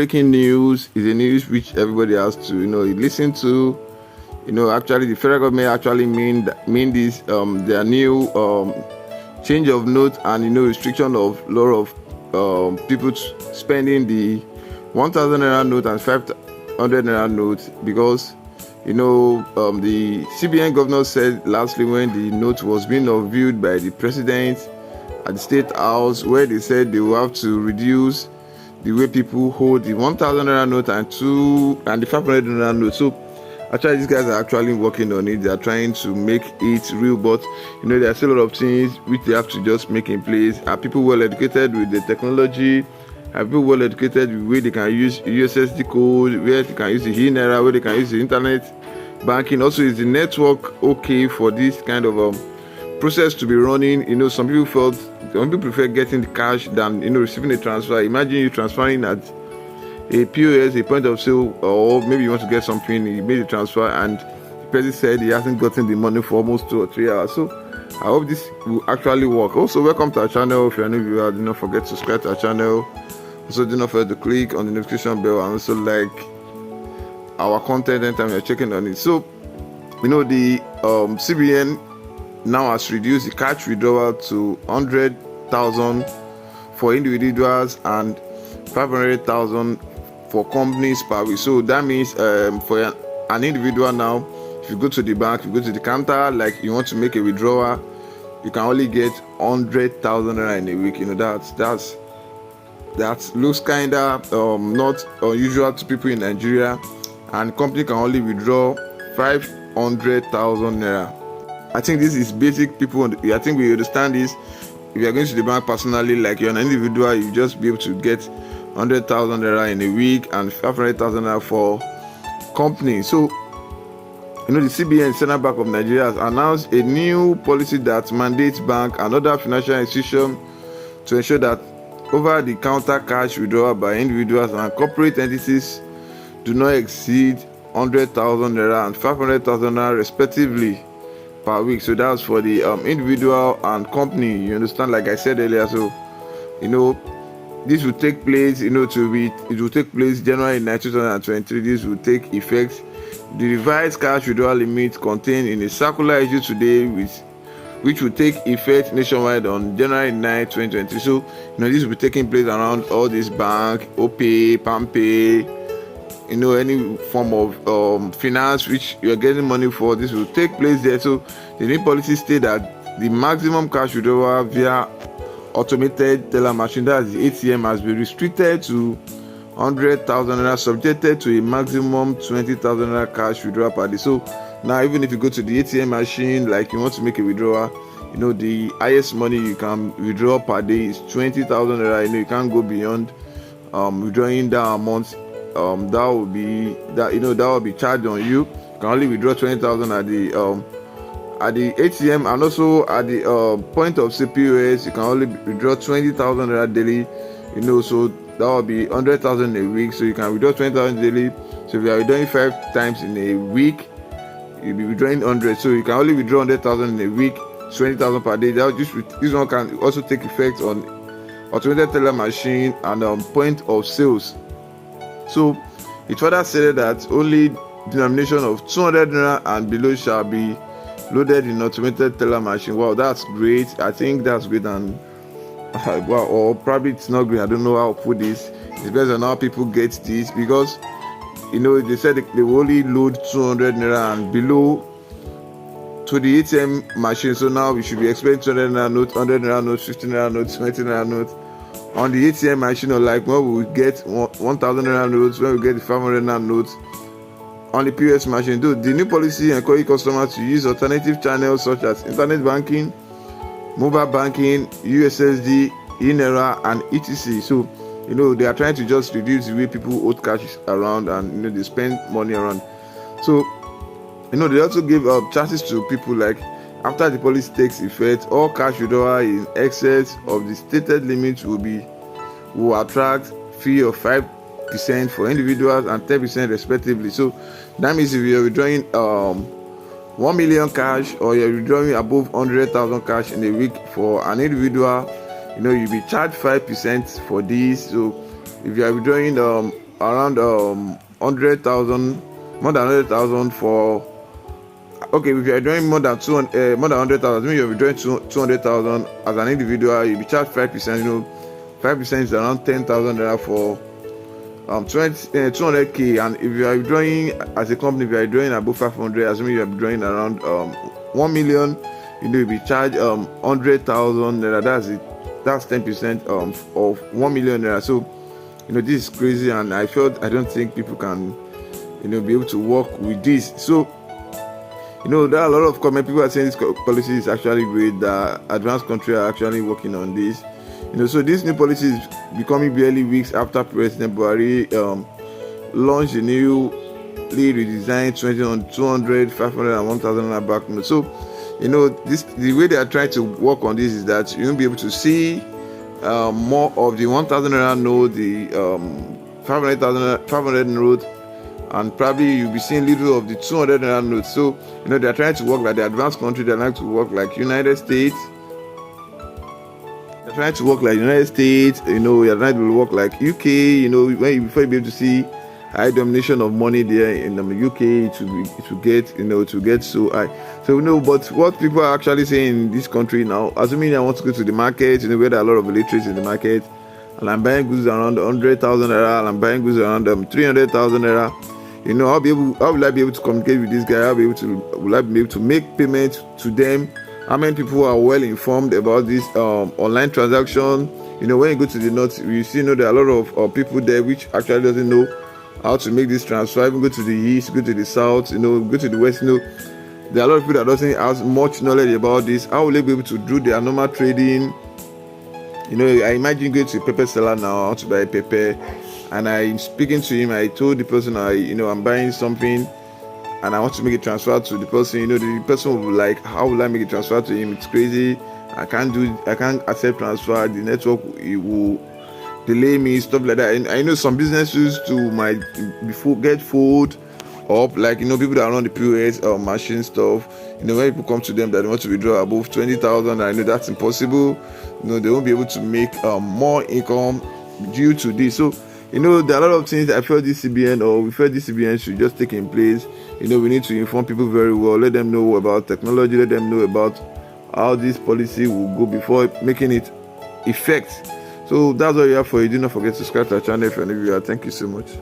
breaking news. It's a news which everybody has to listen to. Actually, the federal government actually mean this their new change of note and restriction of lot of people spending the 1,000 naira note and 500 naira note, because the CBN governor said lastly when the note was being reviewed by the president at the State House, where they said they will have to reduce the way people hold the 1,000 naira note and the 500 naira note. So actually these guys are actually working on it. They are trying to make it real, but there are still a lot of things which they have to just make in place. Are people well educated with the technology? Are people well educated with where they can use USSD code, where they can use the Naira, where they can use the internet banking? Also, is the network okay for this kind of process to be running? Some people prefer getting the cash than receiving a transfer. Imagine you transferring at a POS, a point of sale, or maybe you want to get something, you made a transfer and the person said he hasn't gotten the money for almost 2 or 3 hours. So I hope this will actually work. Also, welcome to our channel. If you're new viewer, do not forget to subscribe to our channel. Also, do not forget to click on the notification bell and also like our content anytime you're checking on it. So the CBN now has reduced the cash withdrawal to 100,000 for individuals and 500,000 for companies per week. So that means for an individual now, if you go to the bank, you go to the counter, like you want to make a withdrawal, you can only get 100,000 naira in a week. That looks kinda not unusual to people in Nigeria, and company can only withdraw 500,000 naira. I think this is basic. I think we understand this. If you are going to the bank personally, like you're an individual, you just be able to get 100,000 naira in a week and 500,000 naira for company. So the CBN, Central Bank of Nigeria, has announced a new policy that mandates bank and other financial institutions to ensure that over-the-counter cash withdrawal by individuals and corporate entities do not exceed 100,000 naira and 500,000 naira respectively per week. So that's for the individual and company. You understand, like I said earlier. So this will take place. It will take place January 9, 2023. This will take effect. The revised cash withdrawal limit contained in a circular issued today, which will take effect nationwide on January 9, 2023. So this will be taking place around all these bank, OPay, PalmPay, any form of finance which you are getting money for. This will take place there. So the new policy states that the maximum cash withdrawal via automated teller machine, that's the ATM, has been restricted to 100,000 naira, subjected to a maximum 20,000 naira cash withdrawal per day. So now, even if you go to the ATM machine, like you want to make a withdrawal, the highest money you can withdraw per day is 20,000 naira. You can't go beyond withdrawing that amount. That will be charged on you. You can only withdraw 20,000 at the ATM, and also at the point of CPOS, you can only withdraw 20,000 naira daily. So that will be 100,000 a week. So you can withdraw 20,000 daily. So if you are withdrawing 5 times in a week, you'll be withdrawing 100. So you can only withdraw 100,000 in a week, 20,000 per day. This one can also take effect on automated teller machine and point of sales. So it further said that only denomination of 200 naira and below shall be loaded in automated teller machine. Wow, that's great. I think that's great. And wow, or probably it's not great. I don't know how to put this. It depends on how people get this, because they said they will only load 200 naira and below to the ATM machine. So now we should be expecting 200 naira note, 100 naira note, 50 naira note, 20 naira note on the ATM machine. Or like when we get 1,000 naira notes, when we get the 500 naira notes on the POS machine. Though the new policy encourages customers to use alternative channels such as internet banking, mobile banking, USSD, Naira, and etc. So they are trying to just reduce the way people hold cash around and they spend money around. So they also give chances to people, like after the policy takes effect, all cash withdrawal in excess of the stated limit will attract fee of 5% for individuals and 10% respectively. So that means if you're withdrawing 1 million cash, or you're withdrawing above 100,000 cash in a week for an individual, you'll be charged 5% for this. So if you are withdrawing around 100,000, more than 100,000 for. Okay, if you are doing more than 200, more than 100,000, mean you're doing 200,000 as an individual, you'll be charged 5%. 5% is around 10,000 naira for 200k. And if you are drawing as a company, if you are drawing above 500, assuming you are drawing around 1 million, you'll be charged 100,000 naira. That's it. That's 10% of 1 million naira. So this is crazy, and I don't think people can be able to work with this. So there are a lot of comment. People are saying this policy is actually great, that advanced countries are actually working on this. So this new policy is becoming barely weeks after President Buhari launched a newly redesigned 200, 500 and 1,000 back note. So the way they are trying to work on this is that you won't be able to see more of the 1,000 naira note, the 500 note, and probably you'll be seeing little of the 200 naira notes. So they're trying to work like the advanced country. They like to work like United States. They're trying to work like United States. You're trying to work like UK. Before you be able to see high domination of money there in the UK, it will get so high. So but what people are actually saying in this country now, assuming I want to go to the market, where there are a lot of illiterates in the market, and I'm buying goods around 100,000 naira, and I'm buying goods around 300,000 naira. How will I be able to communicate with this guy? Will I be able to make payments to them? How many people are well informed about this online transaction? When you go to the north, you see there are a lot of people there which actually doesn't know how to make this transfer. Even go to the east, go to the south, go to the west. There are a lot of people that doesn't have much knowledge about this. How will they be able to do their normal trading? I imagine going to a pepper seller now. I want to buy a pepper, and I'm speaking to him. I told the person I'm buying something, and I want to make a transfer to the person. The person will be like, how will I make a transfer to him? It's crazy. I can't accept transfer. The network, it will delay me, stuff like that. And I know some businesses might get food up, like people that run the POS machine stuff. When people come to them that they want to withdraw above 20,000, I know that's impossible. They won't be able to make more income due to this. So there are a lot of things that I feel this CBN should just take in place. We need to inform people very well, let them know about technology, let them know about how this policy will go before making it effect. So that's all you have for you. Do not forget to subscribe to our channel if you're new. Thank you so much.